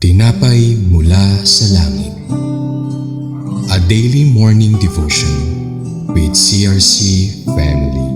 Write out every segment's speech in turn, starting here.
Tinapay mula sa langit. A daily morning devotion with CRC Family.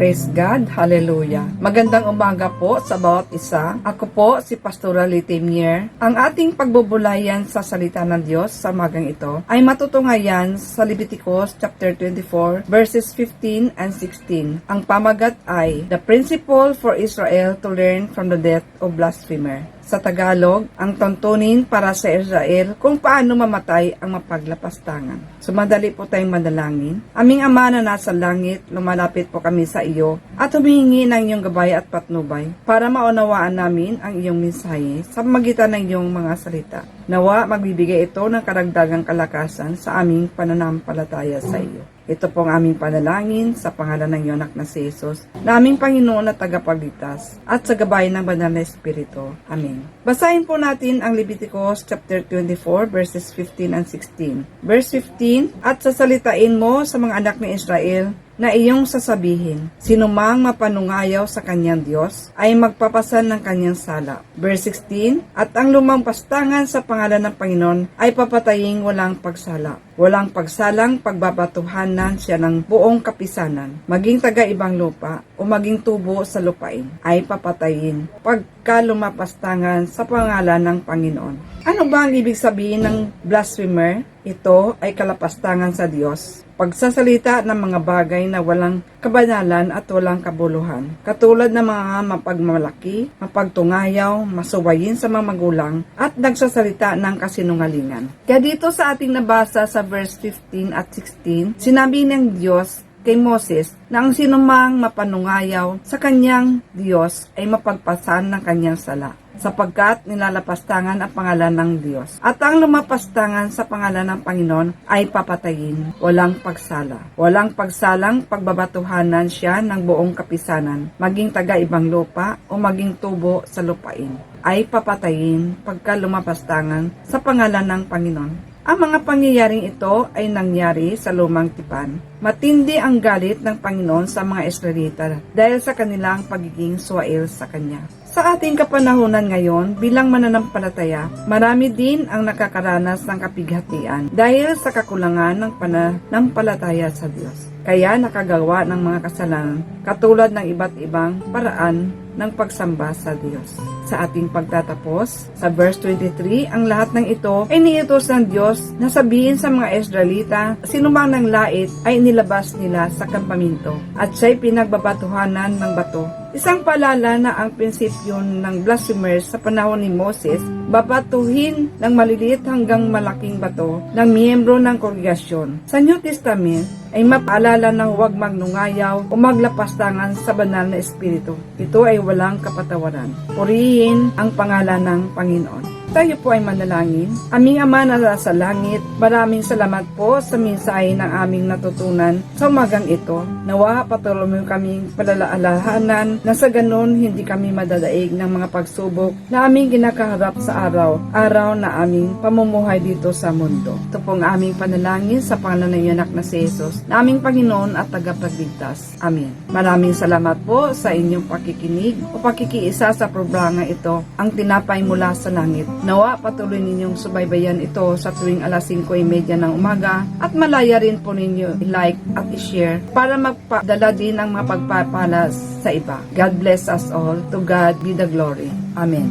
Praise God, Hallelujah. Magandang umaga po sa bawat isa. Ako po si Pastora Litimier. Ang ating pagbubulayan sa salita ng Diyos sa umagang ito ay matutunghayan sa Leviticus chapter 24 verses 15 and 16. Ang pamagat ay The Principle for Israel to Learn from the Death of Blasphemer. Sa Tagalog, ang tuntunin para sa Israel kung paano mamatay ang mapaglapastangan. So madali po tayong manalangin. Aming Ama na nasa langit, lumalapit po kami sa iyo at humihingi ng iyong gabay at patnubay para maunawaan namin ang iyong mensahe sa magitan ng iyong mga salita. Nawa magbibigay ito ng karagdagang kalakasan sa aming pananampalataya sa iyo. Ito po ang aming panalangin sa pangalan ng iyong anak na si Jesus, na aming Panginoon at tagapagligtas, at sa gabay ng banal na Espiritu. Amen. Basahin po natin ang Leviticus chapter 24 verses 15 and 16. Verse 15, at sasalitain mo sa mga anak ni Israel na iyong sasabihin, sinumang mapanungayaw sa kanyang Diyos ay magpapasan ng kanyang sala. Verse 16, at ang lumang pastangan sa pangalan ng Panginoon ay papataying walang pagsala. Walang pagsalang pagbabatuhanan siya ng buong kapisanan, maging taga-ibang lupa o maging tubo sa lupain, ay papatayin pagka lumapastangan sa pangalan ng Panginoon. Ano ba ang ibig sabihin ng blasphemer? Ito ay kalapastangan sa Diyos. Pagsasalita ng mga bagay na walang kabanalan at walang kabuluhan, katulad ng mga mapagmalaki, mapagtungayaw, masuwayin sa mga magulang, at nagsasalita ng kasinungalingan. Kaya dito sa ating nabasa sa verse 15 at 16, sinabi ng Diyos kay Moses na ang sinumang mapanungayaw sa kanyang Diyos ay mapagpasan ng kanyang sala, sapagkat nilalapastangan ang pangalan ng Diyos. At ang lumapastangan sa pangalan ng Panginoon ay papatayin, walang pagsala. Walang pagsalang pagbabatuhanan siya ng buong kapisanan, maging taga-ibang lupa o maging tubo sa lupain, ay papatayin pagka lumapastangan sa pangalan ng Panginoon. Ang mga pangyayaring ito ay nangyari sa lumang tipan. Matindi ang galit ng Panginoon sa mga Israelita dahil sa kanilang pagiging suwail sa Kanya. Sa ating kapanahunan ngayon, bilang mananampalataya, marami din ang nakakaranas ng kapighatian dahil sa kakulangan ng pananampalataya sa Diyos. Kaya nakagawa ng mga kasalanan katulad ng iba't ibang paraan ng pagsamba sa Diyos. Sa ating pagtatapos, sa verse 23, ang lahat ng ito ay niutos ng Diyos na sabihin sa mga Israelita, sinumang ng lait ay nilabas nila sa kampaminto at siya'y pinagbabatuhanan ng bato. Isang paalala na ang prinsipyo ng blasphemers sa panahon ni Moses, babatuhin ng maliliit hanggang malaking bato ng miyembro ng kongregasyon. Sa New Testament, ay mapaalala na huwag magnungayaw o maglapastangan sa banal na Espiritu. Ito ay walang kapatawaran. Purihin ang pangalan ng Panginoon. Tayo po ay manalangin. Aming Ama na nasa langit, maraming salamat po sa mensahe ng aming natutunan sa umagang ito. Nawa patuloy mo kaming palalaalahanan na sa ganon hindi kami madadaig ng mga pagsubok na aming kinakaharap sa araw na aming pamumuhay dito sa mundo. Ito pong aming panalangin sa pangalan ng anak na si Jesus, na aming Panginoon at tagapagligtas. Amen. Maraming salamat po sa inyong pakikinig o pakikiisa sa programa ito, ang Tinapay Mula sa Langit. Nawa patuloy ninyong subaybayan ito sa tuwing alas 5:30 ng umaga at malaya rin po ninyo i-like at i-share para magpadala din ng mga pagpapalas sa iba. God bless us all. To God be the glory. Amen.